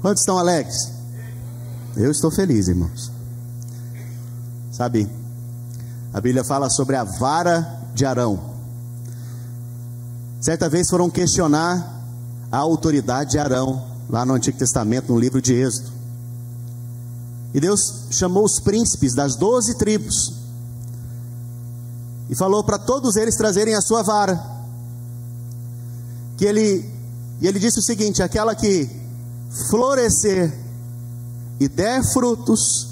Quantos estão alegres? Eu estou feliz, irmãos. Sabe, a Bíblia fala sobre a vara de Arão. Certa vez foram questionar a autoridade de Arão, lá no Antigo Testamento, no livro de Êxodo. E Deus chamou os príncipes das 12 tribos e falou para todos eles trazerem a sua vara. E ele disse o seguinte: aquela que florescer e der frutos,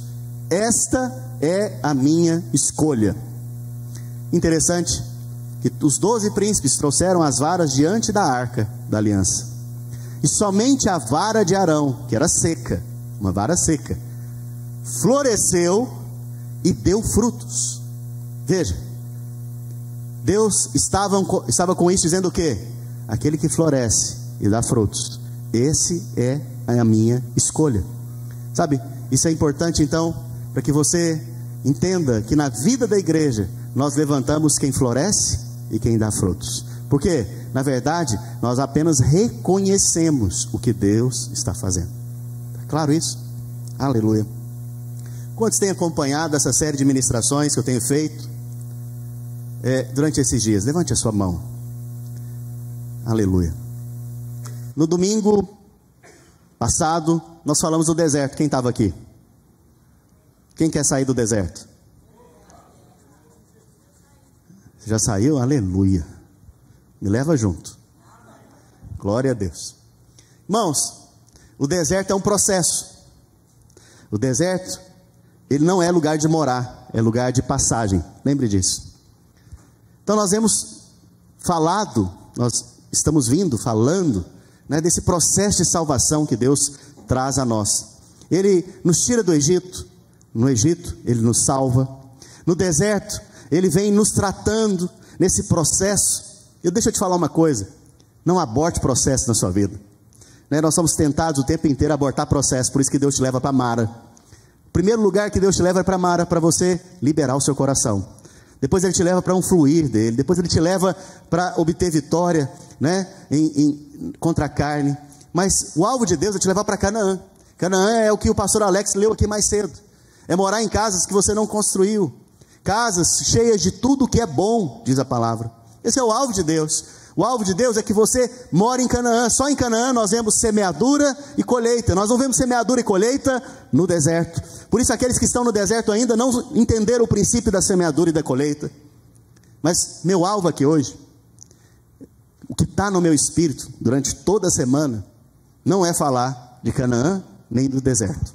esta é a minha escolha. Interessante que os 12 príncipes trouxeram as varas diante da arca da aliança, e somente a vara de Arão, que era seca, uma vara seca, floresceu e deu frutos. Veja, Deus estava com isso dizendo o quê? Aquele que floresce e dá frutos, esse é a minha escolha. Sabe, isso é importante então, para que você entenda que na vida da igreja nós levantamos quem floresce e quem dá frutos. Porque, na verdade, nós apenas reconhecemos o que Deus está fazendo. Está claro isso? Aleluia. Quantos têm acompanhado essa série de ministrações que eu tenho feito durante esses dias? Levante a sua mão. Aleluia. No domingo passado, nós falamos do deserto. Quem estava aqui? Quem quer sair do deserto? Você já saiu? Aleluia. Me leva junto. Glória a Deus. Irmãos, o deserto é um processo. O deserto, ele não é lugar de morar, é lugar de passagem. Lembre disso. Então nós estamos falando, né, desse processo de salvação que Deus traz a nós. Ele nos tira do Egito. No Egito, ele nos salva. No deserto, ele vem nos tratando nesse processo. Deixa eu te falar uma coisa: não aborte processo na sua vida, né? Nós somos tentados o tempo inteiro a abortar processo. Por isso que Deus te leva para Mara. O primeiro lugar que Deus te leva é para Mara, para você liberar o seu coração. Depois ele te leva para um fluir dele. Depois ele te leva para obter vitória, né, contra a carne. Mas o alvo de Deus é te levar para Canaã. Canaã é o que o pastor Alex leu aqui mais cedo. É morar em casas que você não construiu, casas cheias de tudo que é bom, diz a palavra. Esse é o alvo de Deus. O alvo de Deus é que você mora em Canaã. Só em Canaã nós vemos semeadura e colheita. Nós não vemos semeadura e colheita no deserto. Por isso aqueles que estão no deserto ainda não entenderam o princípio da semeadura e da colheita. Mas meu alvo aqui hoje, o que está no meu espírito durante toda a semana, não é falar de Canaã nem do deserto.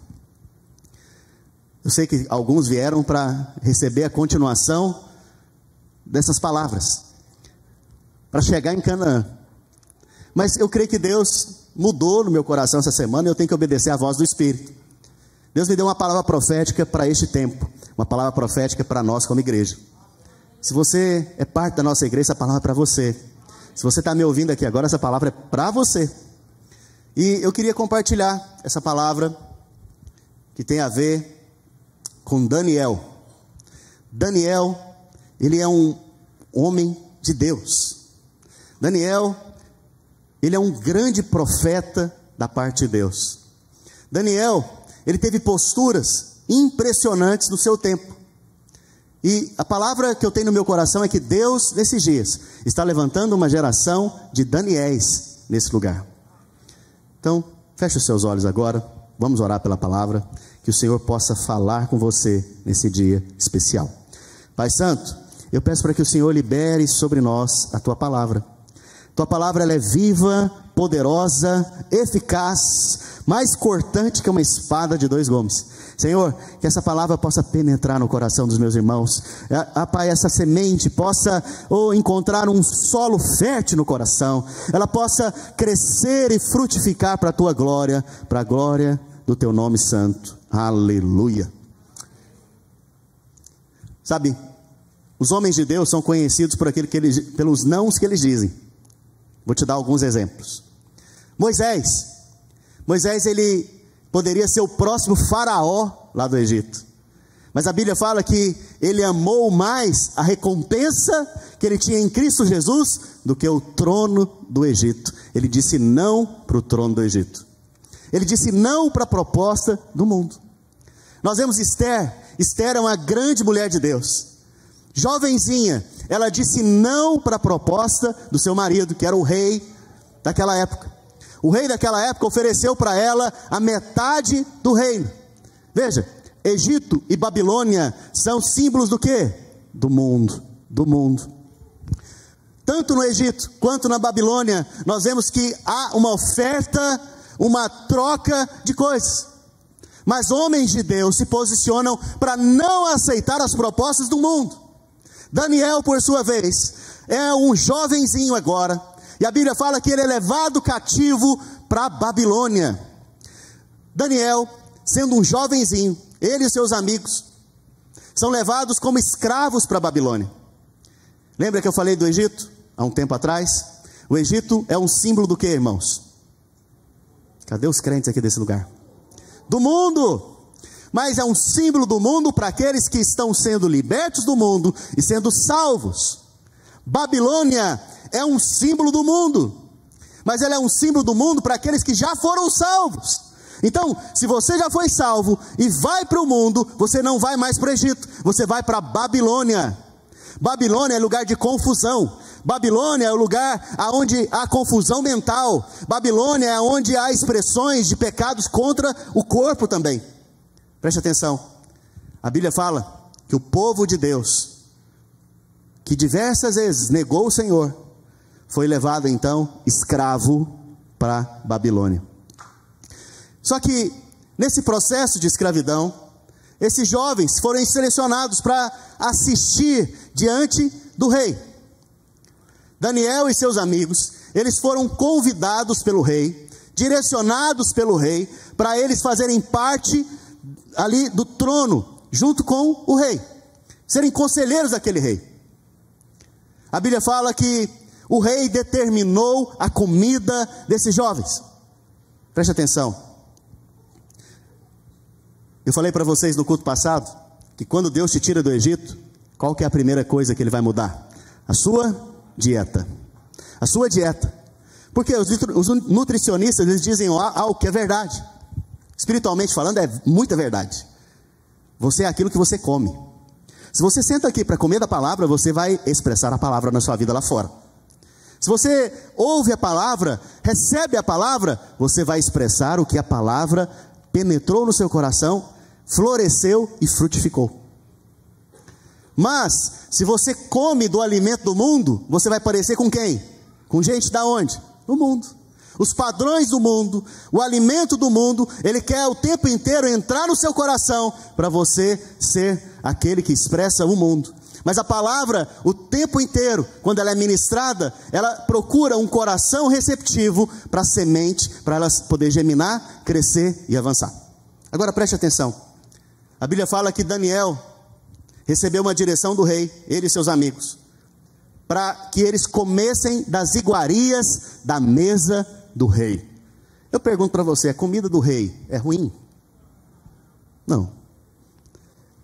Eu sei que alguns vieram para receber a continuação dessas palavras, para chegar em Canaã. Mas eu creio que Deus mudou no meu coração essa semana e eu tenho que obedecer à voz do Espírito. Deus me deu uma palavra profética para este tempo, uma palavra profética para nós como igreja. Se você é parte da nossa igreja, essa palavra é para você. Se você está me ouvindo aqui agora, essa palavra é para você. E eu queria compartilhar essa palavra que tem a ver com Daniel. Daniel, ele é um homem de Deus. Daniel, ele é um grande profeta da parte de Deus. Daniel, ele teve posturas impressionantes no seu tempo. E a palavra que eu tenho no meu coração é que Deus, nesses dias, está levantando uma geração de Daniéis nesse lugar. Então, feche os seus olhos agora. Vamos orar pela palavra, que o Senhor possa falar com você nesse dia especial. Pai Santo, eu peço para que o Senhor libere sobre nós a Tua palavra. Tua palavra, ela é viva, poderosa, eficaz, mais cortante que uma espada de 2 gumes. Senhor, que essa palavra possa penetrar no coração dos meus irmãos. Pai, essa semente possa encontrar um solo fértil no coração. Ela possa crescer e frutificar para a Tua glória, para a glória do Teu nome santo. Aleluia. Sabe, os homens de Deus são conhecidos por pelos nãos que eles dizem. Vou te dar alguns exemplos. Moisés, ele poderia ser o próximo faraó lá do Egito. Mas a Bíblia fala que ele amou mais a recompensa que ele tinha em Cristo Jesus do que o trono do Egito. Ele disse não para o trono do Egito. Ele disse não para a proposta do mundo. Nós vemos Esther. Esther é uma grande mulher de Deus. Jovenzinha, ela disse não para a proposta do seu marido, que era o rei daquela época. O rei daquela época ofereceu para ela a metade do reino. Veja, Egito e Babilônia são símbolos do quê? Do mundo, do mundo. Tanto no Egito quanto na Babilônia, nós vemos que há uma oferta, uma troca de coisas. Mas homens de Deus se posicionam para não aceitar as propostas do mundo. Daniel, por sua vez, é um jovenzinho agora, e a Bíblia fala que ele é levado cativo para a Babilônia. Daniel, sendo um jovenzinho, ele e seus amigos são levados como escravos para a Babilônia. Lembra que eu falei do Egito há um tempo atrás? O Egito é um símbolo do que, irmãos? Cadê os crentes aqui desse lugar? Do mundo. Mas é um símbolo do mundo para aqueles que estão sendo libertos do mundo e sendo salvos. Babilônia é um símbolo do mundo, mas ela é um símbolo do mundo para aqueles que já foram salvos. Então, se você já foi salvo e vai para o mundo, você não vai mais para o Egito, você vai para a Babilônia. Babilônia é lugar de confusão. Babilônia é o lugar onde há confusão mental. Babilônia é onde há expressões de pecados contra o corpo também. Preste atenção, a Bíblia fala que o povo de Deus, que diversas vezes negou o Senhor, foi levado então escravo para Babilônia. Só que nesse processo de escravidão, esses jovens foram selecionados para assistir diante do rei. Daniel e seus amigos, eles foram convidados pelo rei, direcionados pelo rei, para eles fazerem parte ali do trono, junto com o rei, serem conselheiros daquele rei. A Bíblia fala que o rei determinou a comida desses jovens. Preste atenção. Eu falei para vocês no culto passado, que quando Deus te tira do Egito, qual que é a primeira coisa que Ele vai mudar? A sua dieta. A sua dieta. Porque os nutricionistas, eles dizem algo que é verdade. Espiritualmente falando, é muita verdade. Você é aquilo que você come. Se você senta aqui para comer da palavra, você vai expressar a palavra na sua vida lá fora. Se você ouve a palavra, recebe a palavra, você vai expressar o que a palavra penetrou no seu coração, floresceu e frutificou. Mas, se você come do alimento do mundo, você vai parecer com quem? Com gente da onde? Do mundo. Os padrões do mundo, o alimento do mundo, ele quer o tempo inteiro entrar no seu coração, para você ser aquele que expressa o mundo. Mas a palavra, o tempo inteiro, quando ela é ministrada, ela procura um coração receptivo para a semente, para ela poder germinar, crescer e avançar. Agora preste atenção, a Bíblia fala que Daniel recebeu uma direção do rei, ele e seus amigos, para que eles comessem das iguarias da mesa do rei. Eu pergunto para você, a comida do rei é ruim? Não.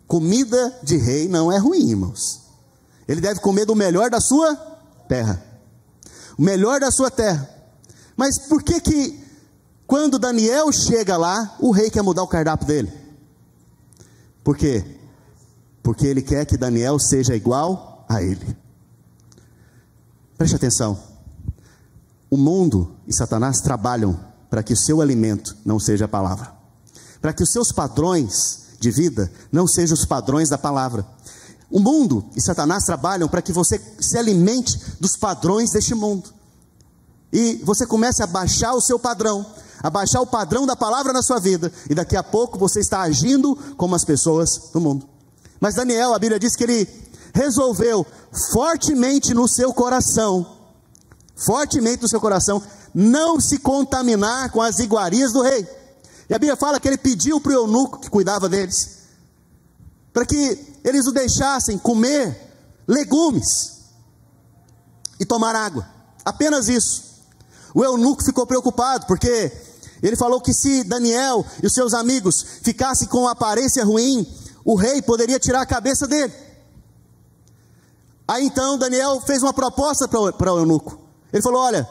Comida de rei não é ruim, irmãos. Ele deve comer do melhor da sua terra. O melhor da sua terra. Mas por que quando Daniel chega lá, o rei quer mudar o cardápio dele? Por quê? Porque ele quer que Daniel seja igual a ele. Preste atenção. O mundo e Satanás trabalham para que o seu alimento não seja a palavra. Para que os seus padrões de vida não sejam os padrões da palavra. O mundo e Satanás trabalham para que você se alimente dos padrões deste mundo. E você comece a baixar o seu padrão, a baixar o padrão da palavra na sua vida. E daqui a pouco você está agindo como as pessoas do mundo. Mas Daniel, a Bíblia diz que ele resolveu fortemente no seu coração, não se contaminar com as iguarias do rei. E a Bíblia fala que ele pediu para o eunuco que cuidava deles, para que eles o deixassem comer legumes e tomar água, apenas isso. O eunuco ficou preocupado, porque ele falou que se Daniel e os seus amigos ficassem com uma aparência ruim, o rei poderia tirar a cabeça dele. Aí então Daniel fez uma proposta para o eunuco. Ele falou: olha,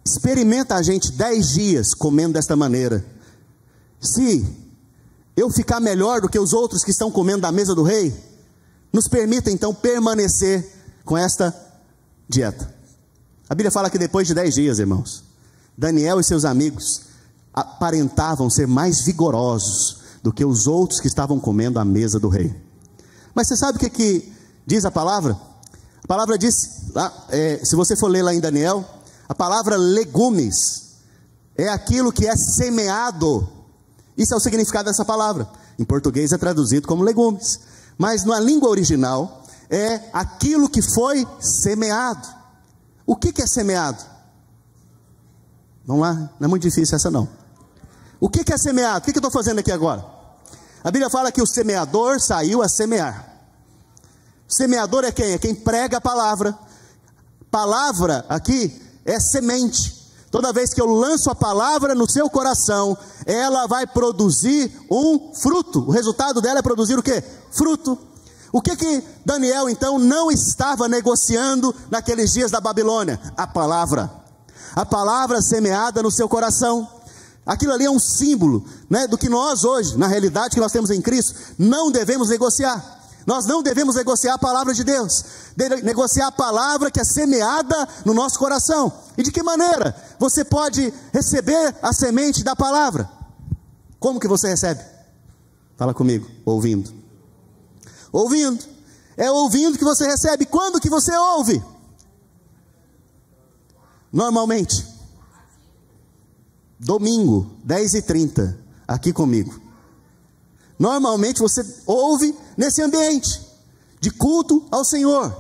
experimenta a gente 10 dias comendo desta maneira, se eu ficar melhor do que os outros que estão comendo da mesa do rei, nos permita então permanecer com esta dieta. A Bíblia fala que depois de 10 dias, irmãos, Daniel e seus amigos aparentavam ser mais vigorosos do que os outros que estavam comendo à mesa do rei. Mas você sabe o que diz a palavra? A palavra diz, se você for ler lá em Daniel, a palavra legumes é aquilo que é semeado. Isso é o significado dessa palavra. Em português é traduzido como legumes, mas na língua original é aquilo que foi semeado. O que é semeado? Vamos lá, não é muito difícil essa não. O que é semeado? O que eu estou fazendo aqui agora? A Bíblia fala que o semeador saiu a semear. Semeador é quem? É quem prega a palavra. Palavra aqui é semente. Toda vez que eu lanço a palavra no seu coração, ela vai produzir um fruto. O resultado dela é produzir o quê? Fruto. O que Daniel então não estava negociando naqueles dias da Babilônia? A palavra. A palavra semeada no seu coração. Aquilo ali é um símbolo, né, do que nós hoje, na realidade que nós temos em Cristo, não devemos negociar. Nós não devemos negociar a palavra de Deus, negociar a palavra que é semeada no nosso coração. E de que maneira você pode receber a semente da palavra? Como que você recebe? Fala comigo, ouvindo. Ouvindo. É ouvindo que você recebe. Quando que você ouve? Normalmente domingo, 10h30, aqui comigo. Normalmente você ouve nesse ambiente de culto ao Senhor.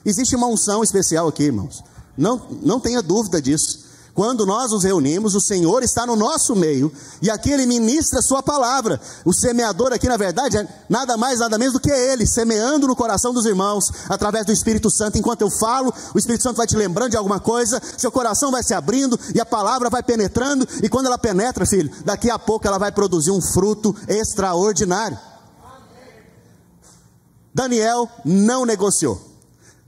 Existe uma unção especial aqui, irmãos. Não tenha dúvida disso. Quando nós nos reunimos, o Senhor está no nosso meio, e aqui Ele ministra a sua palavra. O semeador aqui, na verdade, é nada mais, nada menos do que Ele, semeando no coração dos irmãos, através do Espírito Santo. Enquanto eu falo, o Espírito Santo vai te lembrando de alguma coisa, seu coração vai se abrindo, e a palavra vai penetrando, e quando ela penetra, filho, daqui a pouco ela vai produzir um fruto extraordinário. Daniel não negociou.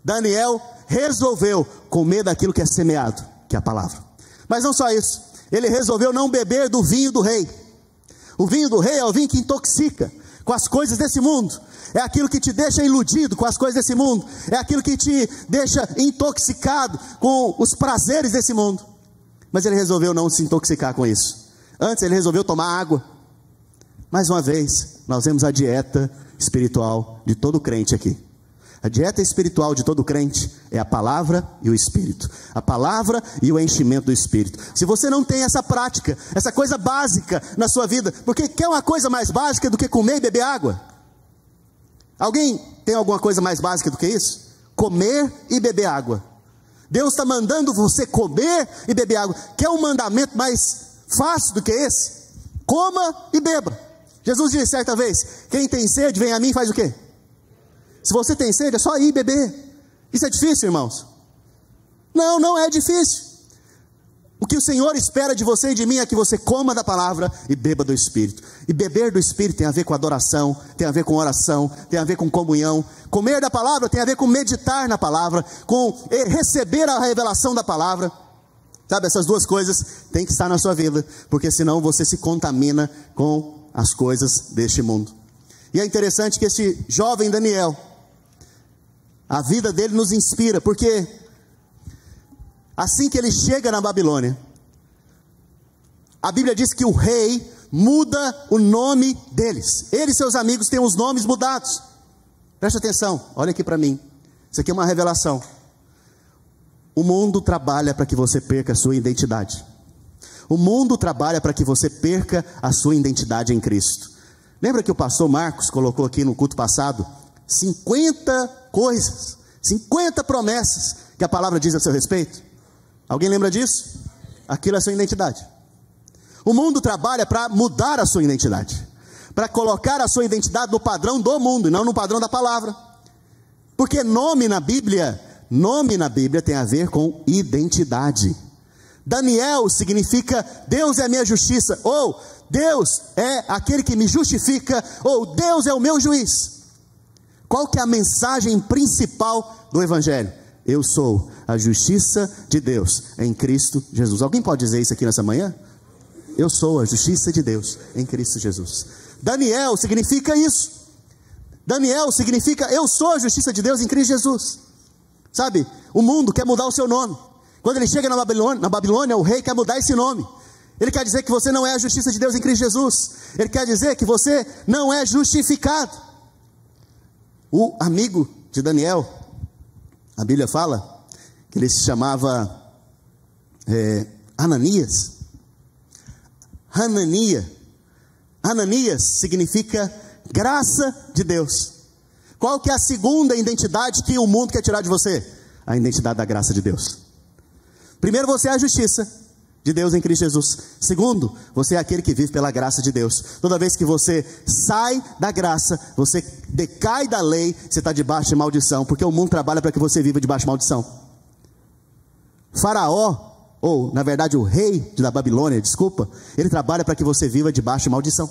Daniel resolveu comer daquilo que é semeado, que é a palavra. Mas não só isso, ele resolveu não beber do vinho do rei. O vinho do rei é o vinho que intoxica com as coisas desse mundo. É aquilo que te deixa iludido com as coisas desse mundo. É aquilo que te deixa intoxicado com os prazeres desse mundo. Mas ele resolveu não se intoxicar com isso. Antes ele resolveu tomar água. Mais uma vez, nós vemos a dieta espiritual de todo crente aqui. A dieta espiritual de todo crente é a palavra e o Espírito. A palavra e o enchimento do Espírito. Se você não tem essa prática, essa coisa básica na sua vida, porque quer uma coisa mais básica do que comer e beber água? Alguém tem alguma coisa mais básica do que isso? Comer e beber água. Deus está mandando você comer e beber água. Quer um mandamento mais fácil do que esse? Coma e beba. Jesus disse certa vez: quem tem sede, vem a mim e faz o quê? Se você tem sede, é só ir beber. Isso é difícil, irmãos? Não, não é difícil. O que o Senhor espera de você e de mim é que você coma da palavra e beba do Espírito. E beber do Espírito tem a ver com adoração, tem a ver com oração, tem a ver com comunhão. Comer da palavra tem a ver com meditar na palavra, com receber a revelação da palavra. Sabe, essas duas coisas têm que estar na sua vida, porque senão você se contamina com as coisas deste mundo. E é interessante que esse jovem Daniel, a vida dele nos inspira, porque assim que ele chega na Babilônia, a Bíblia diz que o rei muda o nome deles. Ele e seus amigos têm os nomes mudados. Preste atenção, olha aqui para mim. Isso aqui é uma revelação. O mundo trabalha para que você perca a sua identidade. O mundo trabalha para que você perca a sua identidade em Cristo. Lembra que o pastor Marcos colocou aqui no culto passado 50 coisas, 50 promessas que a palavra diz a seu respeito? Alguém lembra disso? Aquilo é a sua identidade. O mundo trabalha para mudar a sua identidade, para colocar a sua identidade no padrão do mundo e não no padrão da palavra. Porque nome na Bíblia tem a ver com identidade. Daniel significa Deus é a minha justiça, ou Deus é aquele que me justifica, ou Deus é o meu juiz. Qual que é a mensagem principal do Evangelho? Eu sou a justiça de Deus em Cristo Jesus. Alguém pode dizer isso aqui nessa manhã? Eu sou a justiça de Deus em Cristo Jesus. Daniel significa isso. Daniel significa eu sou a justiça de Deus em Cristo Jesus. Sabe, o mundo quer mudar o seu nome. Quando ele chega na Babilônia, o rei quer mudar esse nome. Ele quer dizer que você não é a justiça de Deus em Cristo Jesus. Ele quer dizer que você não é justificado. O amigo de Daniel, a Bíblia fala que ele se chamava Ananias. Ananias significa graça de Deus. Qual que é a segunda identidade que o mundo quer tirar de você? A identidade da graça de Deus. Primeiro, você é a justiça de Deus em Cristo Jesus. Segundo, você é aquele que vive pela graça de Deus. Toda vez que você sai da graça, você decai da lei, você está debaixo de maldição, porque o mundo trabalha para que você viva debaixo de maldição. Faraó, ou na verdade o rei da Babilônia, ele trabalha para que você viva debaixo de maldição.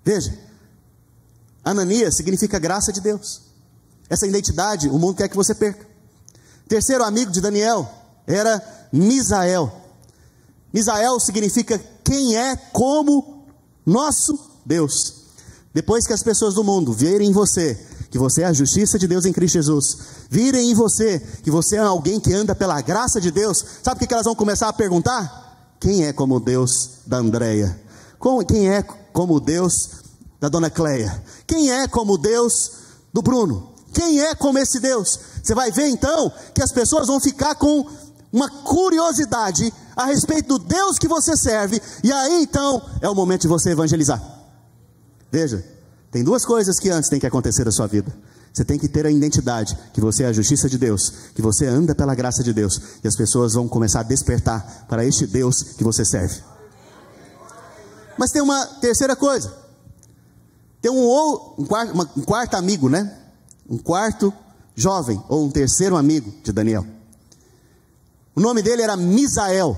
Veja, Ananias significa graça de Deus. Essa identidade o mundo quer que você perca. Terceiro amigo de Daniel era Misael. Misael significa quem é como nosso Deus. Depois que as pessoas do mundo virem em você que você é a justiça de Deus em Cristo Jesus, virem em você que você é alguém que anda pela graça de Deus, sabe o que elas vão começar a perguntar? Quem é como o Deus da Andréia? Quem é como o Deus da Dona Cleia? Quem é como o Deus do Bruno? Quem é como esse Deus? Você vai ver então que as pessoas vão ficar com uma curiosidade a respeito do Deus que você serve, e aí então é o momento de você evangelizar. Veja, tem duas coisas que antes tem que acontecer na sua vida. Você tem que ter a identidade que você é a justiça de Deus, que você anda pela graça de Deus, e as pessoas vão começar a despertar para este Deus que você serve. Mas tem uma terceira coisa. Tem um quarto amigo, né? Um quarto jovem, ou um terceiro amigo de Daniel. O nome dele era Misael.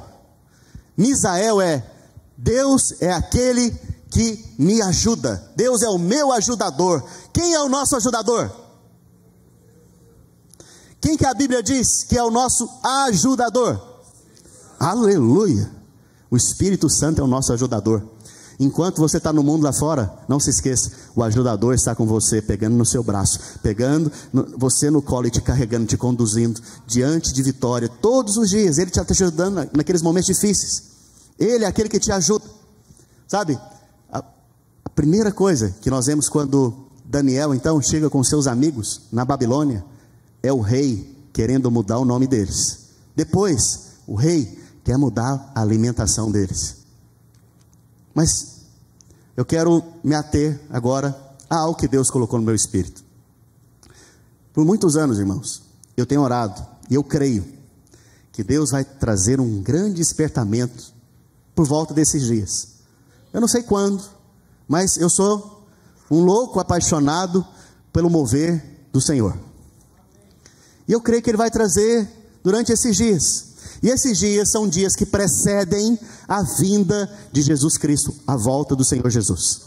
Misael é Deus é aquele que me ajuda. Deus é o meu ajudador. Quem é o nosso ajudador? Quem que a Bíblia diz que é o nosso ajudador? Aleluia! O Espírito Santo é o nosso ajudador. Enquanto você está no mundo lá fora, não se esqueça, o ajudador está com você, pegando no seu braço, pegando você no colo e te carregando, te conduzindo diante de vitória, todos os dias. Ele está te ajudando naqueles momentos difíceis. Ele é aquele que te ajuda. Sabe, a primeira coisa que nós vemos quando Daniel então chega com seus amigos na Babilônia, é o rei querendo mudar o nome deles. Depois, o rei quer mudar a alimentação deles. Mas eu quero me ater agora a algo que Deus colocou no meu espírito. Por muitos anos, irmãos, eu tenho orado e eu creio que Deus vai trazer um grande despertamento por volta desses dias. Eu não sei quando, mas eu sou um louco apaixonado pelo mover do Senhor. E eu creio que Ele vai trazer durante esses dias. E esses dias são dias que precedem a vinda de Jesus Cristo, a volta do Senhor Jesus.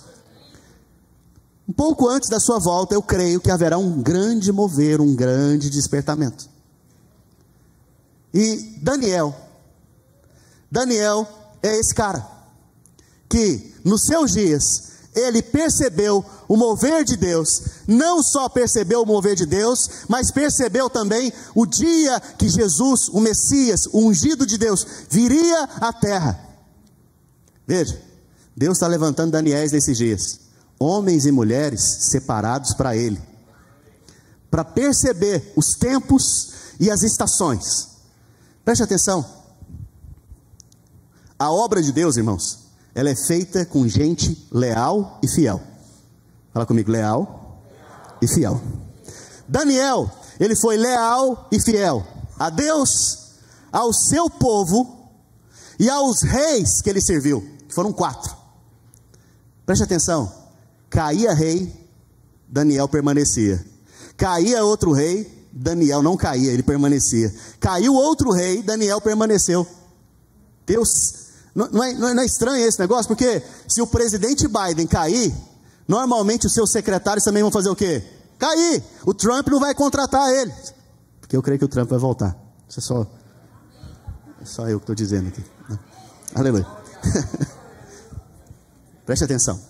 Um pouco antes da sua volta, eu creio que haverá um grande mover, um grande despertamento. E Daniel é esse cara, que nos seus dias, ele percebeu o mover de Deus. Não só percebeu o mover de Deus, mas percebeu também o dia que Jesus, o Messias, o ungido de Deus, viria à terra. Veja, Deus está levantando Daniéis nesses dias, homens e mulheres separados para Ele, para perceber os tempos e as estações. Preste atenção, a obra de Deus, irmãos, ela é feita com gente leal e fiel. Fala comigo, leal e fiel. Daniel, ele foi leal e fiel a Deus, ao seu povo e aos reis que ele serviu, que foram 4. Preste atenção, caía rei, Daniel permanecia. Caía outro rei, Daniel não caía, ele permanecia. Caiu outro rei, Daniel permaneceu. Deus... Não é estranho esse negócio? Porque se o presidente Biden cair, normalmente os seus secretários também vão fazer o quê? Cair. O Trump não vai contratar ele, porque eu creio que o Trump vai voltar. Isso é só eu que estou dizendo aqui. Aleluia. Preste atenção.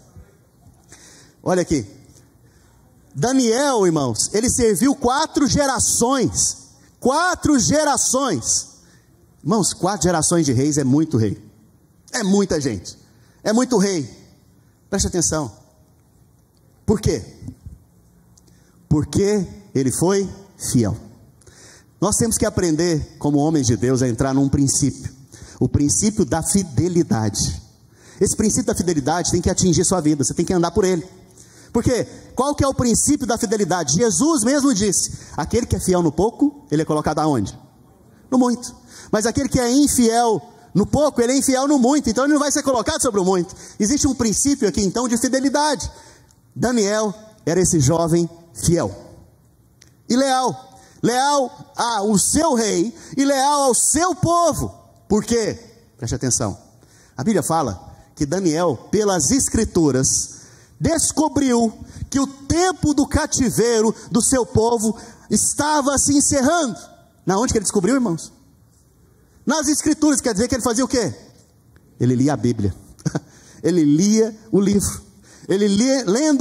Olha aqui. Daniel, irmãos, ele serviu 4 gerações. 4 gerações. Irmãos, 4 gerações de reis é muito rei. É muita gente. É muito rei. Preste atenção. Por quê? Porque ele foi fiel. Nós temos que aprender, como homens de Deus, a entrar num princípio. O princípio da fidelidade. Esse princípio da fidelidade tem que atingir sua vida. Você tem que andar por ele. Porque qual que é o princípio da fidelidade? Jesus mesmo disse: aquele que é fiel no pouco, ele é colocado aonde? No muito. Mas aquele que é infiel no pouco, ele é infiel no muito. Então ele não vai ser colocado sobre o muito. Existe um princípio aqui então de fidelidade. Daniel era esse jovem fiel e leal. Leal ao seu rei e leal ao seu povo. Por quê? Preste atenção. A Bíblia fala que Daniel, pelas escrituras, descobriu que o tempo do cativeiro do seu povo estava se encerrando. Na onde que ele descobriu, irmãos? Nas escrituras. Quer dizer que ele fazia o quê? Ele lia a Bíblia. Ele lia o livro.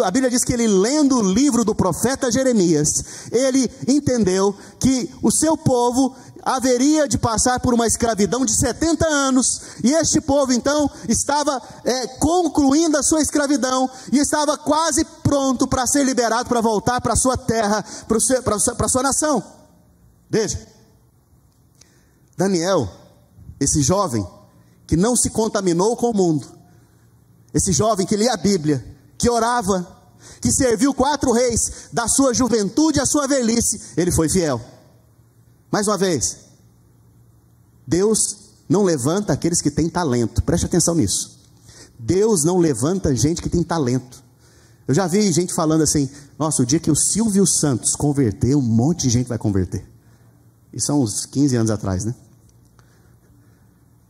A Bíblia diz que ele lendo o livro do profeta Jeremias, ele entendeu que o seu povo haveria de passar por uma escravidão de 70 anos, e este povo então estava concluindo a sua escravidão, e estava quase pronto para ser liberado, para voltar para a sua terra, para a sua nação. Veja, Daniel, esse jovem que não se contaminou com o mundo, esse jovem que lia a Bíblia, que orava, que serviu 4 reis, da sua juventude à sua velhice, ele foi fiel. Mais uma vez, Deus não levanta aqueles que têm talento. Preste atenção nisso. Deus não levanta gente que tem talento. Eu já vi gente falando assim: nossa, o dia que o Silvio Santos converter, um monte de gente vai converter. Isso são uns 15 anos atrás, né?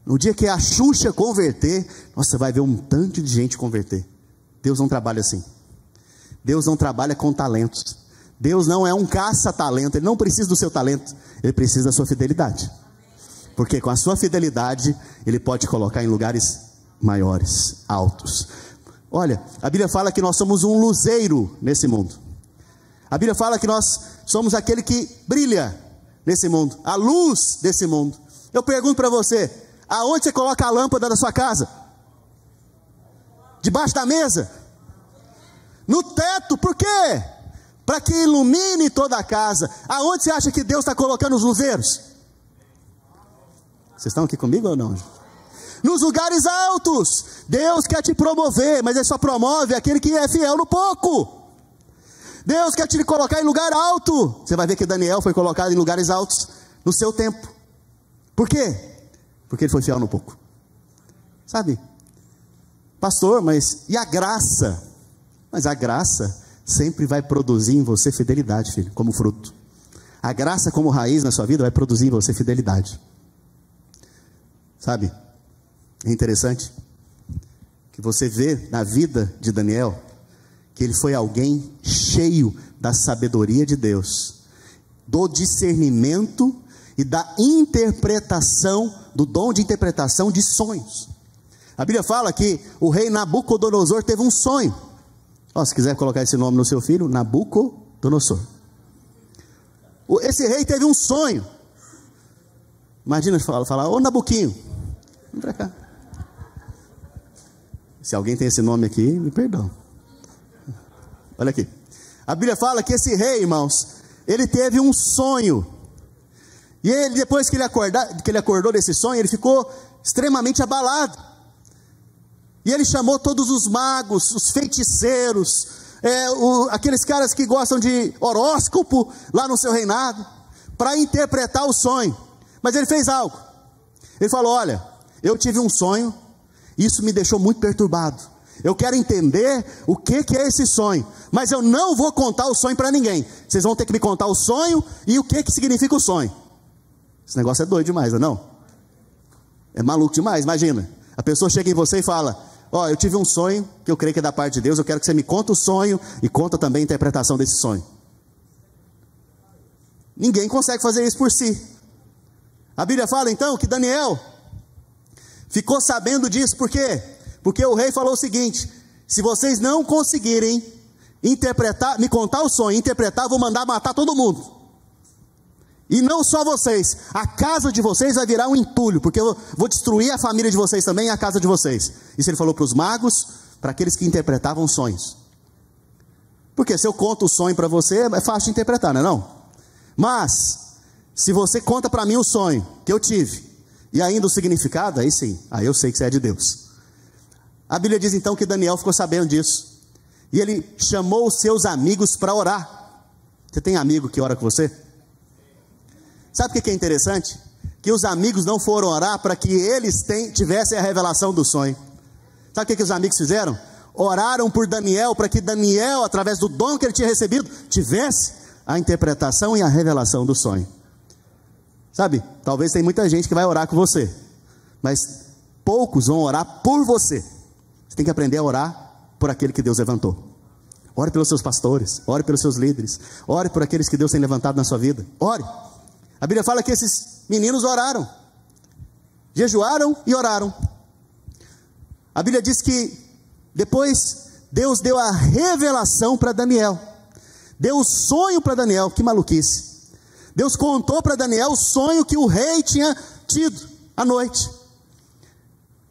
No dia que a Xuxa converter, nossa, você vai ver um tanto de gente converter. Deus não trabalha assim. Deus não trabalha com talentos. Deus não é um caça-talento. Ele não precisa do seu talento. Ele precisa da sua fidelidade. Porque com a sua fidelidade, Ele pode te colocar em lugares maiores, altos. Olha, a Bíblia fala que nós somos um luzeiro nesse mundo. A Bíblia fala que nós somos aquele que brilha nesse mundo, a luz desse mundo. Eu pergunto para você: aonde você coloca a lâmpada da sua casa? Debaixo da mesa? No teto? Por quê? Para que ilumine toda a casa. Aonde você acha que Deus está colocando os luzeiros? Vocês estão aqui comigo ou não? Nos lugares altos. Deus quer te promover, mas Ele só promove aquele que é fiel no pouco. Deus quer te colocar em lugar alto. Você vai ver que Daniel foi colocado em lugares altos no seu tempo. Por quê? Porque ele foi fiel no pouco. Sabe? Pastor, mas e a graça? Mas a graça sempre vai produzir em você fidelidade, filho, como fruto. A graça como raiz na sua vida vai produzir em você fidelidade. Sabe? É interessante que você vê na vida de Daniel que ele foi alguém cheio da sabedoria de Deus, do discernimento e da interpretação, do dom de interpretação de sonhos. A Bíblia fala que o rei Nabucodonosor teve um sonho. Se quiser colocar esse nome no seu filho, Nabucodonosor. Esse rei teve um sonho. Imagina falar: ô Nabuquinho, vem para cá. Se alguém tem esse nome aqui, me perdão. Olha aqui. A Bíblia fala que esse rei, irmãos, ele teve um sonho. E ele, depois que ele acordou desse sonho, ele ficou extremamente abalado. E ele chamou todos os magos, os feiticeiros, aqueles caras que gostam de horóscopo lá no seu reinado, para interpretar o sonho. Mas ele fez algo. Ele falou: olha, eu tive um sonho, isso me deixou muito perturbado. Eu quero entender o que é esse sonho, mas eu não vou contar o sonho para ninguém. Vocês vão ter que me contar o sonho e o que significa o sonho. Esse negócio é doido demais, não? É maluco demais, imagina. A pessoa chega em você e fala: eu tive um sonho que eu creio que é da parte de Deus, eu quero que você me conte o sonho e conta também a interpretação desse sonho. Ninguém consegue fazer isso por si. A Bíblia fala então que Daniel ficou sabendo disso, por quê? Porque o rei falou o seguinte: se vocês não conseguirem interpretar, me contar o sonho, interpretar, eu vou mandar matar todo mundo. E não só vocês, a casa de vocês vai virar um entulho, porque eu vou destruir a família de vocês também e a casa de vocês. Isso ele falou para os magos, para aqueles que interpretavam sonhos. Porque se eu conto o sonho para você, é fácil de interpretar, não é não? Mas, se você conta para mim o sonho que eu tive, e ainda o significado, aí sim, aí eu sei que você é de Deus. A Bíblia diz então que Daniel ficou sabendo disso, e ele chamou os seus amigos para orar. Você tem amigo que ora com você? Sabe o que é interessante? Que os amigos não foram orar para que eles tivessem a revelação do sonho. Sabe o que os amigos fizeram? Oraram por Daniel, para que Daniel, através do dom que ele tinha recebido, tivesse a interpretação e a revelação do sonho. Sabe, talvez tem muita gente que vai orar com você, mas poucos vão orar por você. Você tem que aprender a orar por aquele que Deus levantou. Ore pelos seus pastores, ore pelos seus líderes, ore por aqueles que Deus tem levantado na sua vida. Ore. A Bíblia fala que esses meninos oraram, jejuaram e oraram. A Bíblia diz que depois Deus deu a revelação para Daniel, deu o sonho para Daniel. Que maluquice! Deus contou para Daniel o sonho que o rei tinha tido à noite.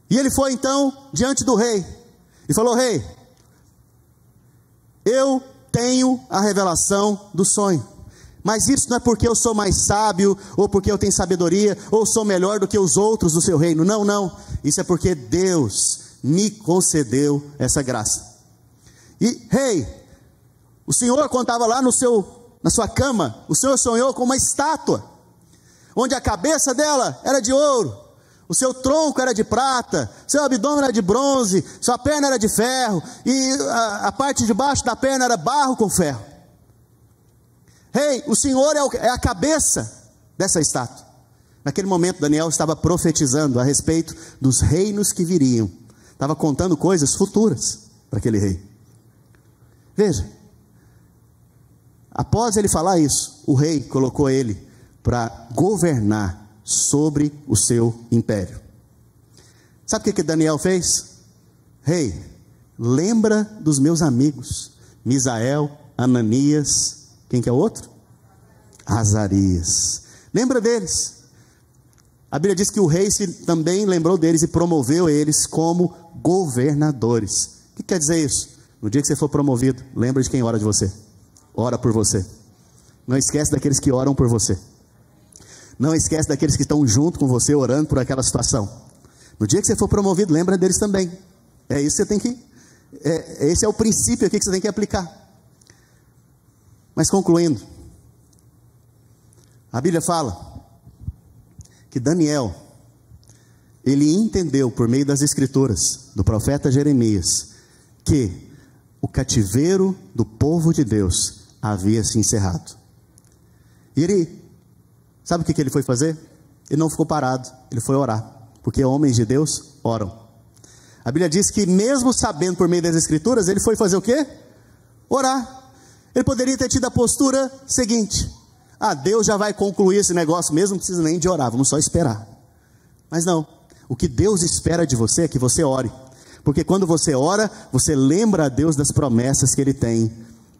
E ele foi então diante do rei e falou: rei, eu tenho a revelação do sonho, mas isso não é porque eu sou mais sábio, ou porque eu tenho sabedoria, ou sou melhor do que os outros do seu reino. Não, não, isso é porque Deus me concedeu essa graça. E rei, o senhor, quando estava lá na sua cama, o senhor sonhou com uma estátua, onde a cabeça dela era de ouro, o seu tronco era de prata, seu abdômen era de bronze, sua perna era de ferro, e a parte de baixo da perna era barro com ferro. Rei, o senhor é a cabeça dessa estátua. Naquele momento Daniel estava profetizando a respeito dos reinos que viriam, estava contando coisas futuras para aquele rei. Veja, após ele falar isso, o rei colocou ele para governar sobre o seu império. Sabe o que Daniel fez? Rei, lembra dos meus amigos, Misael, Ananias, quem que é o outro? Azarias. Lembra deles. A Bíblia diz que o rei também lembrou deles e promoveu eles como governadores. O que quer dizer isso? No dia que você for promovido, lembra de quem ora de você. Ora por você. Não esquece daqueles que oram por você. Não esquece daqueles que estão junto com você orando por aquela situação. No dia que você for promovido, lembra deles também. É isso que você tem que... esse é o princípio aqui que você tem que aplicar. Mas concluindo, a Bíblia fala que Daniel, ele entendeu por meio das escrituras do profeta Jeremias, que o cativeiro do povo de Deus havia se encerrado. E ele, sabe o que ele foi fazer? Ele não ficou parado, ele foi orar, porque homens de Deus oram. A Bíblia diz que mesmo sabendo por meio das escrituras, ele foi fazer o quê? Orar. Ele poderia ter tido a postura seguinte: Deus já vai concluir esse negócio mesmo, não precisa nem de orar, vamos só esperar. Mas não, o que Deus espera de você é que você ore, porque quando você ora, você lembra a Deus das promessas que Ele tem.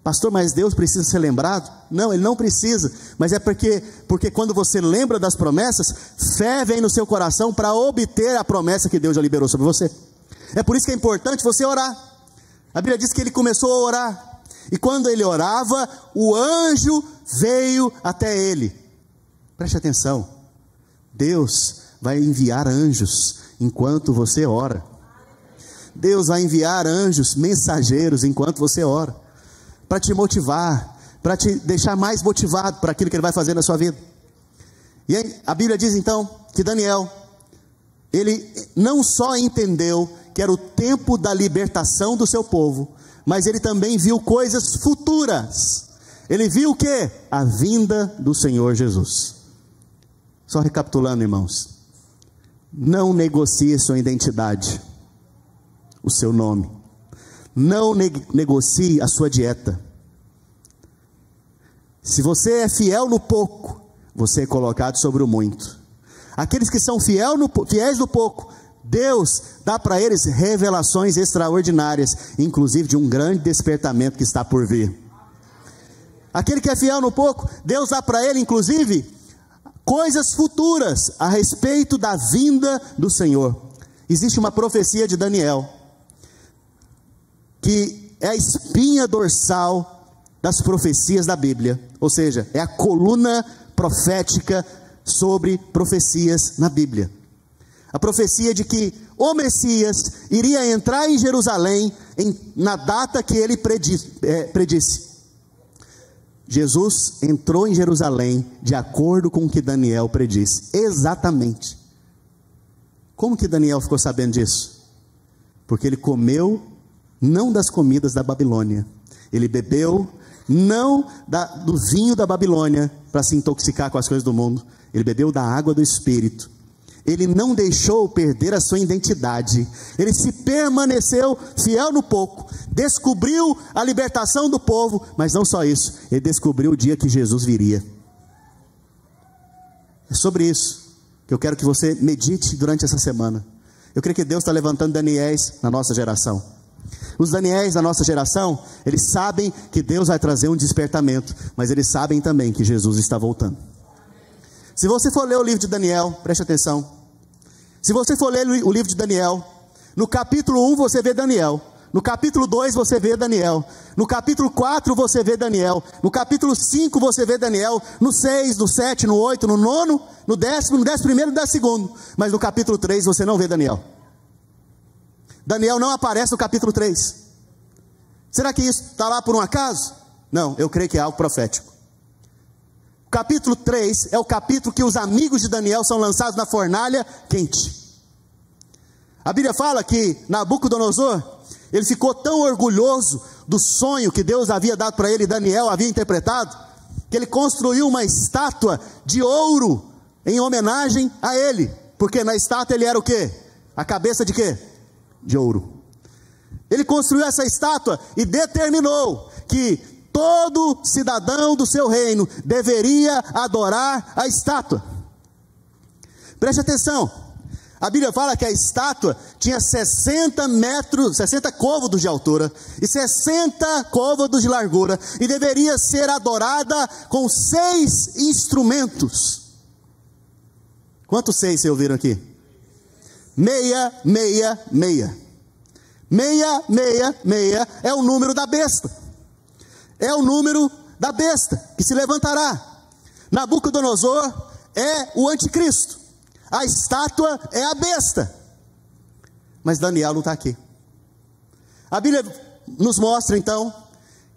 Pastor, mas Deus precisa ser lembrado? Não, Ele não precisa, mas é porque quando você lembra das promessas, fé vem no seu coração para obter a promessa que Deus já liberou sobre você. É por isso que é importante você orar. A Bíblia diz que ele começou a orar, e quando ele orava, o anjo veio até ele. Preste atenção, Deus vai enviar anjos enquanto você ora. Deus vai enviar anjos mensageiros enquanto você ora, para te motivar, para te deixar mais motivado para aquilo que Ele vai fazer na sua vida. E aí, a Bíblia diz então que Daniel, ele não só entendeu que era o tempo da libertação do seu povo, mas ele também viu coisas futuras. Ele viu o quê? A vinda do Senhor Jesus. Só recapitulando, irmãos, não negocie sua identidade, o seu nome. Não negocie a sua dieta. Se você é fiel no pouco, você é colocado sobre o muito. Aqueles que são fiéis no pouco, Deus dá para eles revelações extraordinárias, inclusive de um grande despertamento que está por vir. Aquele que é fiel no pouco, Deus dá para ele, inclusive, coisas futuras a respeito da vinda do Senhor. Existe uma profecia de Daniel, que é a espinha dorsal das profecias da Bíblia, ou seja, é a coluna profética sobre profecias na Bíblia. A profecia de que o Messias iria entrar em Jerusalém na data que ele predisse. Jesus entrou em Jerusalém de acordo com o que Daniel predisse, exatamente. Como que Daniel ficou sabendo disso? Porque ele comeu não das comidas da Babilônia, ele bebeu não do vinho da Babilônia para se intoxicar com as coisas do mundo, ele bebeu da água do Espírito. Ele não deixou perder a sua identidade, ele se permaneceu fiel no pouco, descobriu a libertação do povo, mas não só isso, ele descobriu o dia que Jesus viria. É sobre isso que eu quero que você medite durante essa semana. Eu creio que Deus está levantando Daniéis na nossa geração. Os Daniéis da nossa geração, eles sabem que Deus vai trazer um despertamento, mas eles sabem também que Jesus está voltando. Se você for ler o livro de Daniel, preste atenção. Se você for ler o livro de Daniel, no capítulo 1 você vê Daniel, no capítulo 2 você vê Daniel, no capítulo 4 você vê Daniel, no capítulo 5 você vê Daniel, no 6, no 7, no 8, no 9, no 10º, no 11º e no 12º, mas no capítulo 3 você não vê Daniel. Daniel não aparece no capítulo 3. Será que isso está lá por um acaso? Não, eu creio que é algo profético. Capítulo 3 é o capítulo que os amigos de Daniel são lançados na fornalha quente. A Bíblia fala que Nabucodonosor, ele ficou tão orgulhoso do sonho que Deus havia dado para ele, e Daniel havia interpretado, que ele construiu uma estátua de ouro em homenagem a ele, porque na estátua ele era o quê? A cabeça de quê? De ouro. Ele construiu essa estátua e determinou que todo cidadão do seu reino deveria adorar a estátua. Preste atenção, a Bíblia fala que a estátua tinha 60 metros, 60 côvados de altura e 60 côvados de largura, e deveria ser adorada com 6 instrumentos. Quantos 6 vocês ouviram aqui? 666. 666 é o número da besta. É o número da besta que se levantará. Nabucodonosor é o anticristo. A estátua é a besta. Mas Daniel não está aqui. A Bíblia nos mostra então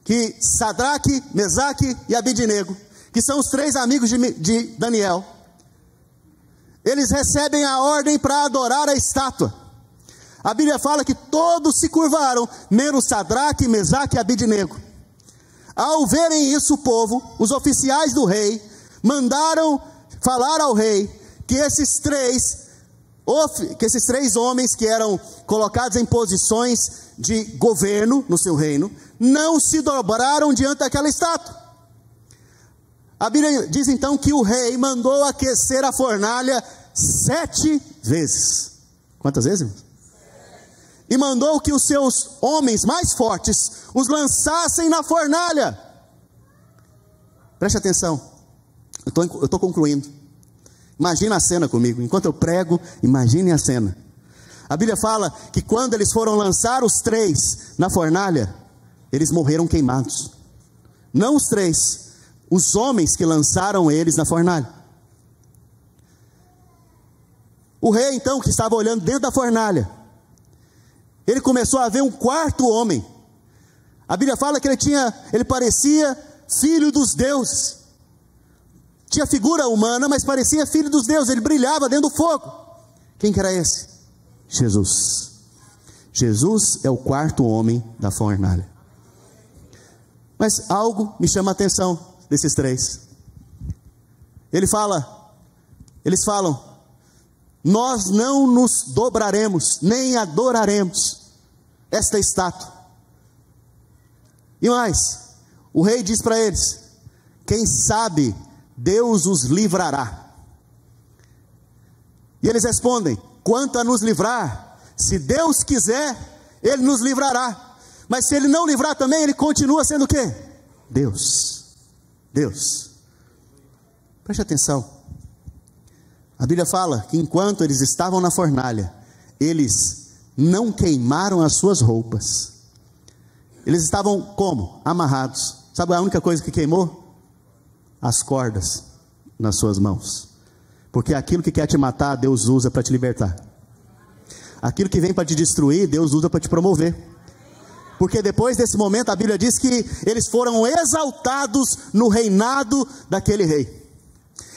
que Sadraque, Mesaque e Abidnego, que são os 3 amigos de Daniel, eles recebem a ordem para adorar a estátua. A Bíblia fala que todos se curvaram, menos Sadraque, Mesaque e Abidnego. Ao verem isso, o povo, os oficiais do rei, mandaram falar ao rei que esses três homens que eram colocados em posições de governo no seu reino, não se dobraram diante daquela estátua. A Bíblia diz então que o rei mandou aquecer a fornalha 7 vezes. Quantas vezes, irmãos? E mandou que os seus homens mais fortes os lançassem na fornalha. Preste atenção, eu estou concluindo. Imagina a cena comigo, enquanto eu prego, imagine a cena. A Bíblia fala que quando eles foram lançar os 3 na fornalha, eles morreram queimados. Não os 3, os homens que lançaram eles na fornalha. O rei então, que estava olhando dentro da fornalha, ele começou a ver um 4º homem. A Bíblia fala que ele parecia filho dos deuses. Tinha figura humana, mas parecia filho dos deuses. Ele brilhava dentro do fogo. Quem que era esse? Jesus. Jesus é o 4º homem da fornalha. Mas algo me chama a atenção desses 3. Eles falam: nós não nos dobraremos, nem adoraremos esta estátua. E mais, o rei diz para eles: quem sabe Deus os livrará. E eles respondem: Quanto a nos livrar, se Deus quiser, Ele nos livrará. Mas se Ele não livrar também, Ele continua sendo o quê? Deus. Deus. Preste atenção. A Bíblia fala que enquanto eles estavam na fornalha, eles não queimaram as suas roupas. Eles estavam como? Amarrados. Sabe a única coisa que queimou? As cordas nas suas mãos. Porque aquilo que quer te matar, Deus usa para te libertar. Aquilo que vem para te destruir, Deus usa para te promover. Porque depois desse momento, a Bíblia diz que eles foram exaltados no reinado daquele rei.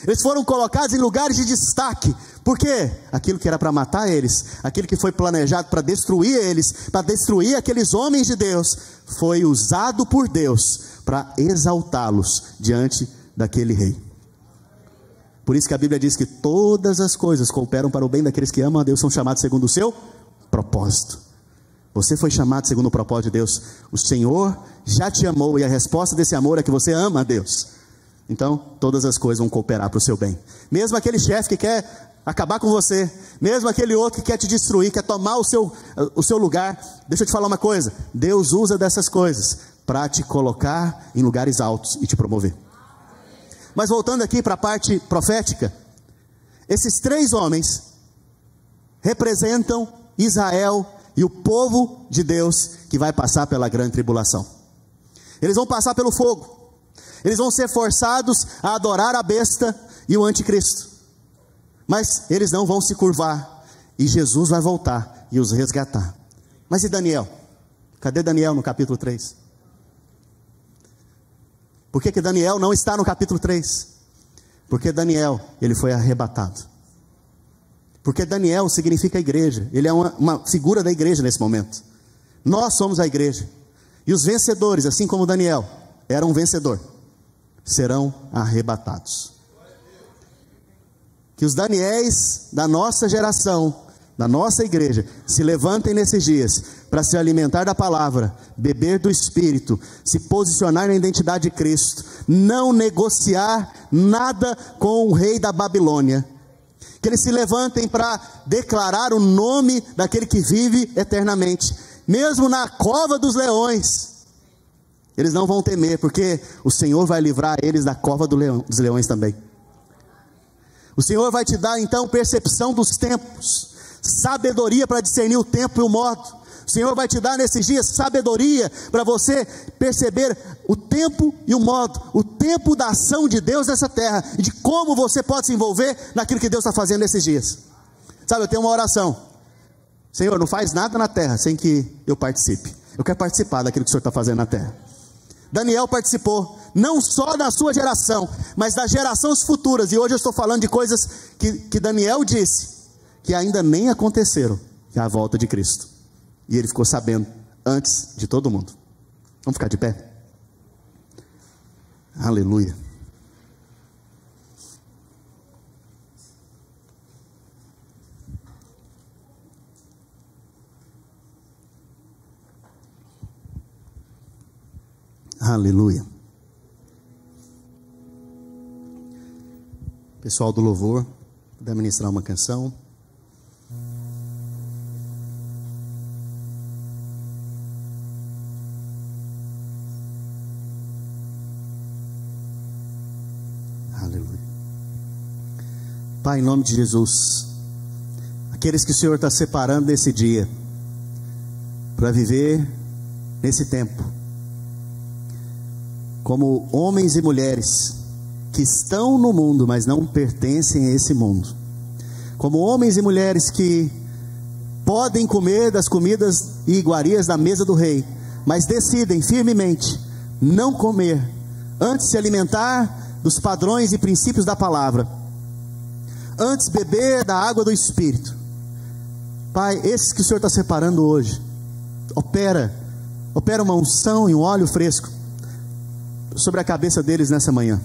Eles foram colocados em lugares de destaque. Por quê? Aquilo que era para matar eles, aquilo que foi planejado para destruir eles, para destruir aqueles homens de Deus, foi usado por Deus para exaltá-los diante daquele rei. Por isso que a Bíblia diz que todas as coisas cooperam para o bem daqueles que amam a Deus, são chamados segundo o seu propósito. Você foi chamado segundo o propósito de Deus. O Senhor já te amou, e a resposta desse amor é que você ama a Deus. Então, todas as coisas vão cooperar para o seu bem. Mesmo aquele chefe que quer acabar com você, mesmo aquele outro que quer te destruir, quer tomar o seu lugar, deixa eu te falar uma coisa: Deus usa dessas coisas para te colocar em lugares altos e te promover. Mas voltando aqui para a parte profética, esses 3 homens representam Israel e o povo de Deus que vai passar pela grande tribulação. Eles vão passar pelo fogo. Eles vão ser forçados a adorar a besta e o anticristo. Mas eles não vão se curvar. E Jesus vai voltar e os resgatar. Mas e Daniel? Cadê Daniel no capítulo 3? Por que Daniel não está no capítulo 3? Porque Daniel, ele foi arrebatado. Porque Daniel significa igreja. Ele é uma figura da igreja nesse momento. Nós somos a igreja. E os vencedores, assim como Daniel era um vencedor, serão arrebatados. Que os Daniéis da nossa geração, da nossa igreja, se levantem nesses dias para se alimentar da palavra, beber do Espírito, se posicionar na identidade de Cristo, não negociar nada com o rei da Babilônia. Que eles se levantem para declarar o nome daquele que vive eternamente, mesmo na cova dos leões. Eles não vão temer, porque o Senhor vai livrar eles da cova dos leões também. O Senhor vai te dar então percepção dos tempos, sabedoria para discernir o tempo e o modo. O Senhor vai te dar nesses dias sabedoria para você perceber o tempo e o modo, o tempo da ação de Deus nessa terra, e de como você pode se envolver naquilo que Deus está fazendo nesses dias. Sabe, eu tenho uma oração: Senhor, não faz nada na terra sem que eu participe. Eu quero participar daquilo que o Senhor está fazendo na terra. Daniel participou, não só da sua geração, mas das gerações futuras. E hoje eu estou falando de coisas que Daniel disse, que ainda nem aconteceram, que é a volta de Cristo. E ele ficou sabendo antes de todo mundo. Vamos ficar de pé? Aleluia. Aleluia. Pessoal do louvor, puder ministrar uma canção. Aleluia. Pai, em nome de Jesus, aqueles que o Senhor está separando nesse dia para viver nesse tempo, como homens e mulheres que estão no mundo, mas não pertencem a esse mundo, como homens e mulheres que podem comer das comidas e iguarias da mesa do rei, mas decidem firmemente não comer, antes se alimentar dos padrões e princípios da palavra, antes beber da água do Espírito. Pai, esses que o Senhor está separando hoje, opera uma unção e um óleo fresco sobre a cabeça deles nessa manhã.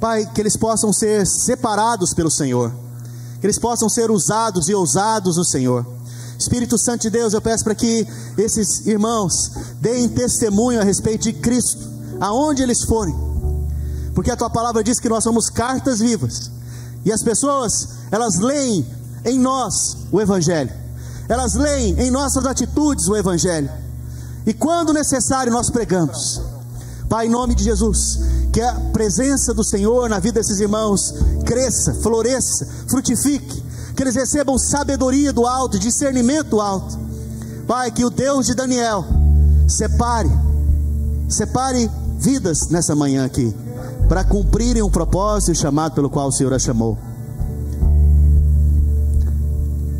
Pai, que eles possam ser separados pelo Senhor, que eles possam ser usados e ousados no Senhor. Espírito Santo de Deus, eu peço para que esses irmãos deem testemunho a respeito de Cristo, aonde eles forem, porque a Tua palavra diz que nós somos cartas vivas, e as pessoas, elas leem em nós o Evangelho, elas leem em nossas atitudes o Evangelho, e quando necessário nós pregamos. Pai, em nome de Jesus, que a presença do Senhor na vida desses irmãos cresça, floresça, frutifique, que eles recebam sabedoria do alto, discernimento do alto. Pai, que o Deus de Daniel separe vidas nessa manhã aqui, para cumprirem o propósito e o chamado pelo qual o Senhor a chamou.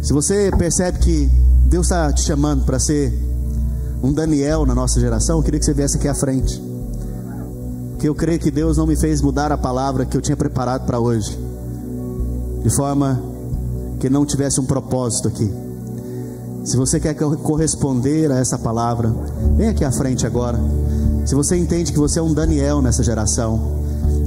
Se você percebe que Deus está te chamando para ser um Daniel na nossa geração, eu queria que você viesse aqui à frente, que eu creio que Deus não me fez mudar a palavra que eu tinha preparado para hoje, de forma que não tivesse um propósito aqui. Se você quer corresponder a essa palavra, vem aqui à frente agora. Se você entende que você é um Daniel nessa geração,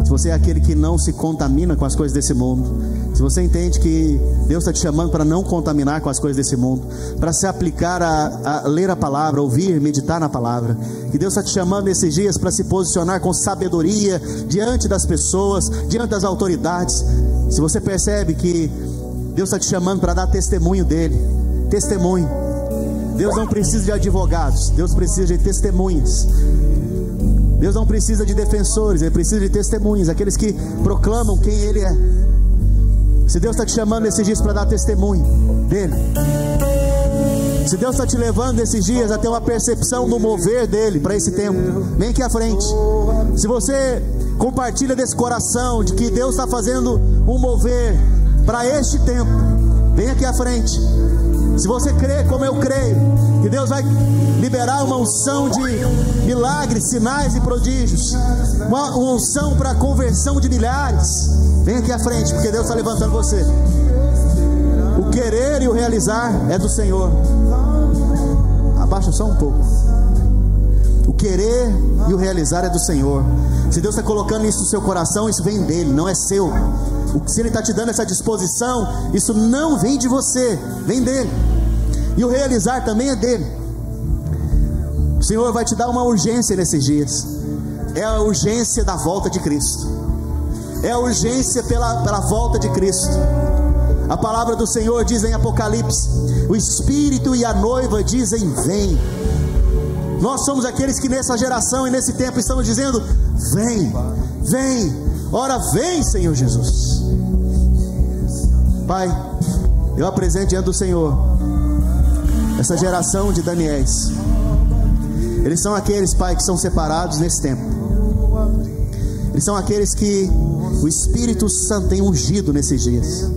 se você é aquele que não se contamina com as coisas desse mundo, se você entende que Deus está te chamando para não contaminar com as coisas desse mundo, para se aplicar a ler a palavra, ouvir, meditar na palavra, que Deus está te chamando esses dias para se posicionar com sabedoria diante das pessoas, diante das autoridades. Se você percebe que Deus está te chamando para dar testemunho dele, testemunho. Deus não precisa de advogados, Deus precisa de testemunhas. Deus não precisa de defensores, Ele precisa de testemunhas, aqueles que proclamam quem Ele é. Se Deus está te chamando esses dias para dar testemunho dEle, se Deus está te levando esses dias a ter uma percepção do mover dEle para esse tempo, vem aqui à frente. Se você compartilha desse coração, de que Deus está fazendo um mover para este tempo, vem aqui à frente. Se você crê como eu creio, que Deus vai liberar uma unção de milagres, sinais e prodígios, uma unção para a conversão de milhares, vem aqui à frente, porque Deus está levantando você. O querer e o realizar é do Senhor. Abaixa só um pouco. O querer e o realizar é do Senhor. Se Deus está colocando isso no seu coração, isso vem dele, não é seu. Se Ele está te dando essa disposição, isso não vem de você, vem dele. E o realizar também é dele. O Senhor vai te dar uma urgência nesses dias. É a urgência da volta de Cristo. É a urgência pela volta de Cristo. A palavra do Senhor diz em Apocalipse: o Espírito e a noiva dizem: vem. Nós somos aqueles que nessa geração e nesse tempo estamos dizendo: vem, vem, ora vem, Senhor Jesus. Pai, eu apresento diante do Senhor essa geração de Daniéis. Eles são aqueles, Pai, que são separados nesse tempo. Eles são aqueles que o Espírito Santo tem ungido nesses dias.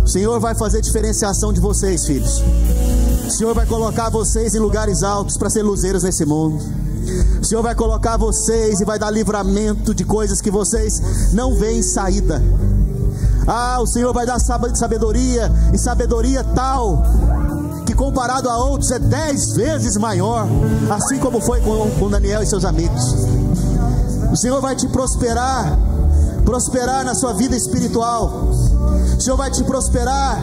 O Senhor vai fazer diferenciação de vocês, filhos. O Senhor vai colocar vocês em lugares altos para ser luzeiros nesse mundo. O Senhor vai colocar vocês e vai dar livramento de coisas que vocês não veem saída. O Senhor vai dar sabedoria, e sabedoria tal que comparado a outros é 10 vezes maior, assim como foi com Daniel e seus amigos. O Senhor vai te prosperar na sua vida espiritual. O Senhor vai te prosperar.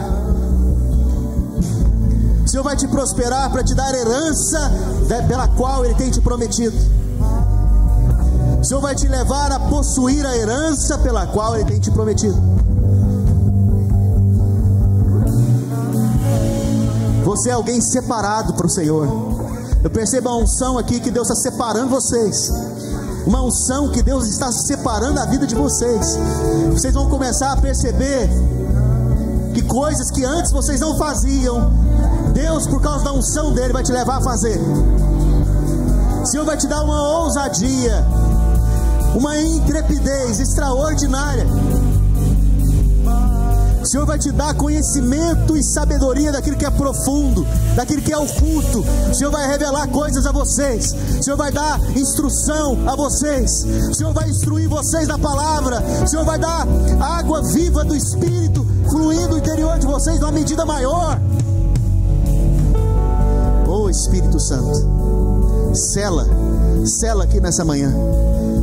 O Senhor vai te prosperar para te dar herança pela qual Ele tem te prometido. O Senhor vai te levar a possuir a herança pela qual Ele tem te prometido. Você é alguém separado para o Senhor. Eu percebo a unção aqui que Deus está separando vocês. Uma unção que Deus está separando a vida de vocês. Vocês vão começar a perceber que coisas que antes vocês não faziam, Deus, por causa da unção dEle, vai te levar a fazer. O Senhor vai te dar uma ousadia, uma intrepidez extraordinária. O Senhor vai te dar conhecimento e sabedoria daquilo que é profundo, daquilo que é oculto. O Senhor vai revelar coisas a vocês. O Senhor vai dar instrução a vocês. O Senhor vai instruir vocês na palavra. O Senhor vai dar água viva do Espírito fluindo no interior de vocês numa medida maior. Espírito Santo, sela aqui nessa manhã,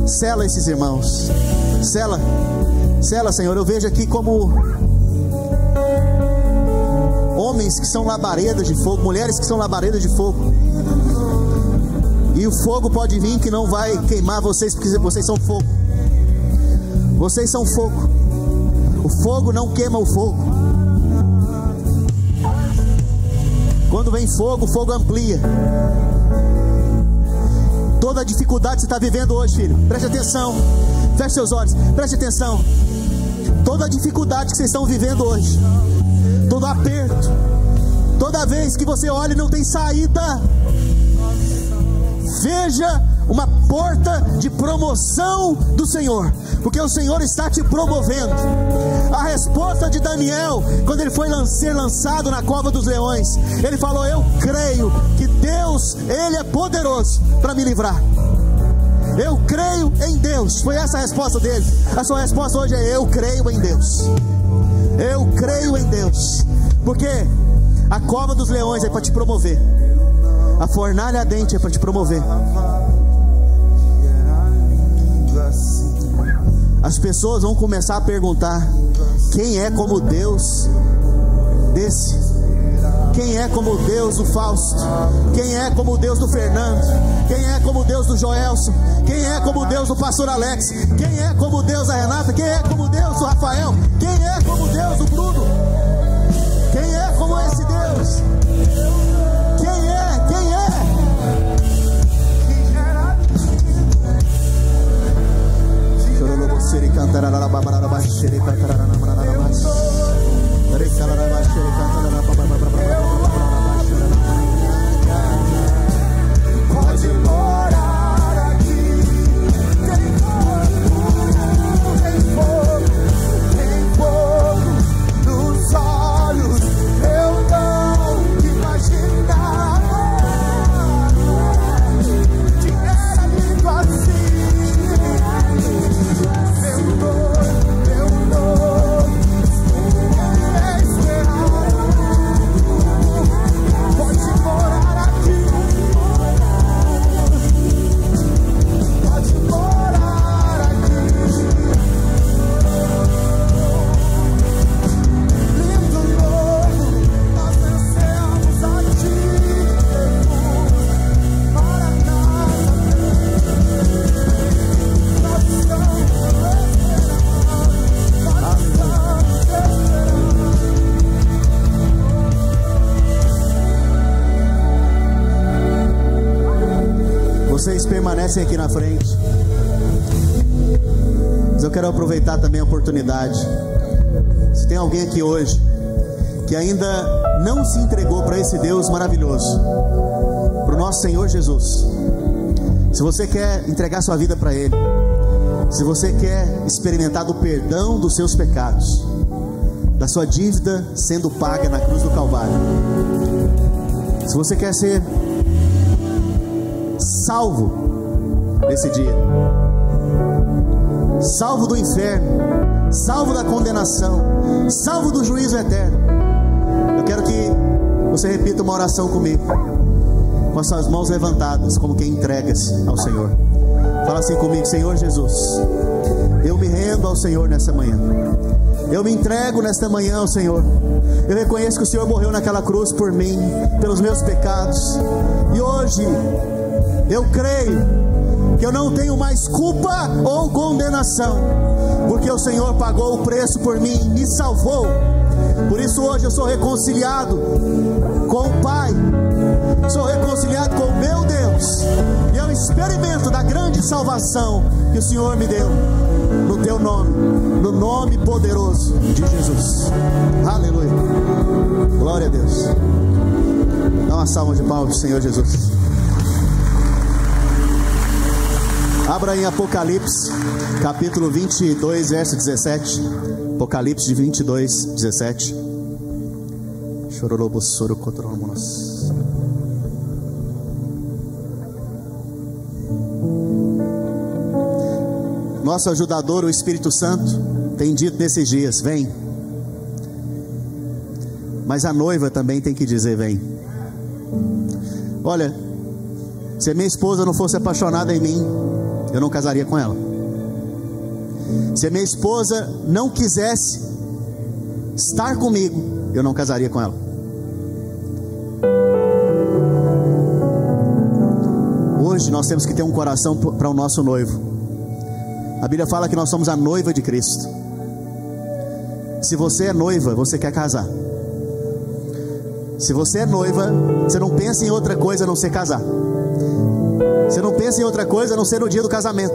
sela esses irmãos, sela, Senhor. Eu vejo aqui como homens que são labaredas de fogo, mulheres que são labaredas de fogo, e o fogo pode vir que não vai queimar vocês, porque vocês são fogo. Vocês são fogo. O fogo não queima o fogo. Quando vem fogo, o fogo amplia. Toda a dificuldade que você está vivendo hoje, filho, preste atenção, feche seus olhos, preste atenção. Toda a dificuldade que vocês estão vivendo hoje, todo aperto, toda vez que você olha e não tem saída, veja uma porta de promoção do Senhor, porque o Senhor está te promovendo. A resposta de Daniel, quando ele foi ser lançado na cova dos leões, ele falou: eu creio que Deus, Ele é poderoso para me livrar. Eu creio em Deus. Foi essa a resposta dele. A sua resposta hoje é: eu creio em Deus. Eu creio em Deus. Porque a cova dos leões é para te promover, a fornalha ardente é para te promover. As pessoas vão começar a perguntar: quem é como Deus desse? Quem é como o Deus do Fausto? Quem é como o Deus do Fernando? Quem é como o Deus do Joelson? Quem é como o Deus do pastor Alex? Quem é como o Deus da Renata? Quem é como o Deus do Rafael? Quem é como o Deus do Bruno? Quem é como esse Deus? Quem é? Quem é? Pode morar aqui. Tem fogo nos olhos. Eu não imaginava que era lindo assim. Meu noivo é esperado. Pode morar aqui. Pode morar aqui. Lindo noivo, nós descemos a ti, Jesus. Maranata, nós estamos esperando. Nós estamos esperando. Vocês permanecem aqui na frente, mas eu quero aproveitar também a oportunidade. Se tem alguém aqui hoje que ainda não se entregou para esse Deus maravilhoso, para o nosso Senhor Jesus, se você quer entregar sua vida para Ele, se você quer experimentar do perdão dos seus pecados, da sua dívida sendo paga na cruz do Calvário, se você quer ser salvo nesse dia, salvo do inferno, salvo da condenação, salvo do juízo eterno, eu quero que você repita uma oração comigo, com as suas mãos levantadas, como quem entrega-se ao Senhor. Fala assim comigo: Senhor Jesus, eu me rendo ao Senhor nessa manhã, eu me entrego nesta manhã ao Senhor. Eu reconheço que o Senhor morreu naquela cruz por mim, pelos meus pecados, e hoje eu creio que eu não tenho mais culpa ou condenação, porque o Senhor pagou o preço por mim, me salvou. Por isso hoje eu sou reconciliado com o Pai, sou reconciliado com o meu Deus, e eu experimento da grande salvação que o Senhor me deu, no teu nome, no nome poderoso de Jesus. Aleluia, glória a Deus. Dá uma salva de palmas ao Senhor Jesus. Abra em Apocalipse, capítulo 22, verso 17. Apocalipse de 22, 17. Nosso ajudador, o Espírito Santo, tem dito nesses dias: vem. Mas a noiva também tem que dizer: vem. Olha, se a minha esposa não fosse apaixonada em mim, eu não casaria com ela. Se a minha esposa não quisesse estar comigo, eu não casaria com ela. Hoje nós temos que ter um coração para o nosso noivo. A Bíblia fala que nós somos a noiva de Cristo. Se você é noiva, você quer casar. Se você é noiva, você não pensa em outra coisa a não ser casar. Você não pensa em outra coisa a não ser no dia do casamento.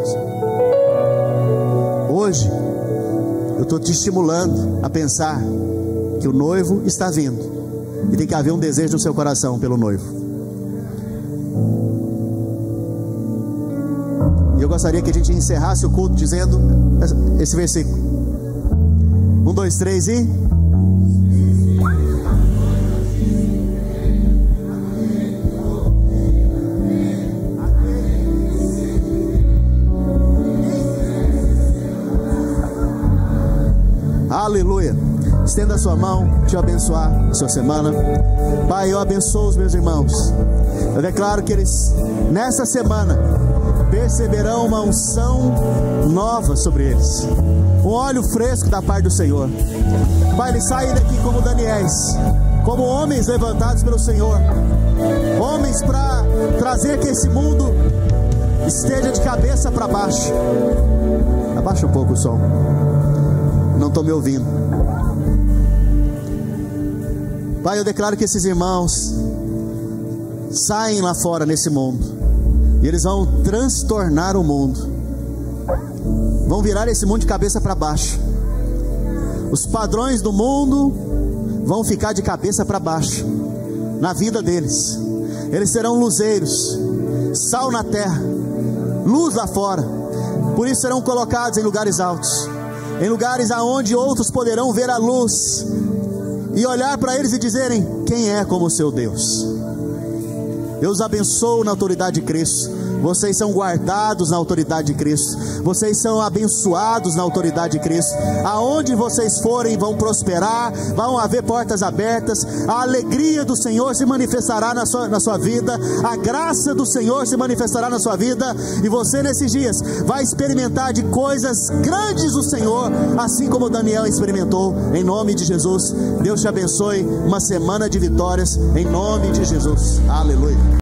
Hoje, eu estou te estimulando a pensar que o noivo está vindo. E tem que haver um desejo no seu coração pelo noivo. E eu gostaria que a gente encerrasse o culto dizendo esse versículo. 1, 2, 3 e... Aleluia. Estenda a sua mão, te abençoar a sua semana. Pai, eu abençoo os meus irmãos. Eu declaro que eles, nessa semana, perceberão uma unção nova sobre eles, um óleo fresco da parte do Senhor. Pai, eles saem daqui como Daniéis, como homens levantados pelo Senhor, homens para trazer que esse mundo esteja de cabeça para baixo. Abaixa um pouco o som, não estou me ouvindo. Pai, eu declaro que esses irmãos saem lá fora nesse mundo e eles vão transtornar o mundo, vão virar esse mundo de cabeça para baixo. Os padrões do mundo vão ficar de cabeça para baixo na vida deles. Eles serão luzeiros, sal na terra, luz lá fora. Por isso serão colocados em lugares altos, em lugares aonde outros poderão ver a luz e olhar para eles e dizerem: quem é como o seu Deus? Eu os abençoo na autoridade de Cristo. Vocês são guardados na autoridade de Cristo. Vocês são abençoados na autoridade de Cristo. Aonde vocês forem, vão prosperar. Vão haver portas abertas. A alegria do Senhor se manifestará na sua vida. A graça do Senhor se manifestará na sua vida. E você nesses dias vai experimentar de coisas grandes do Senhor, assim como Daniel experimentou. Em nome de Jesus, Deus te abençoe. Uma semana de vitórias em nome de Jesus. Aleluia.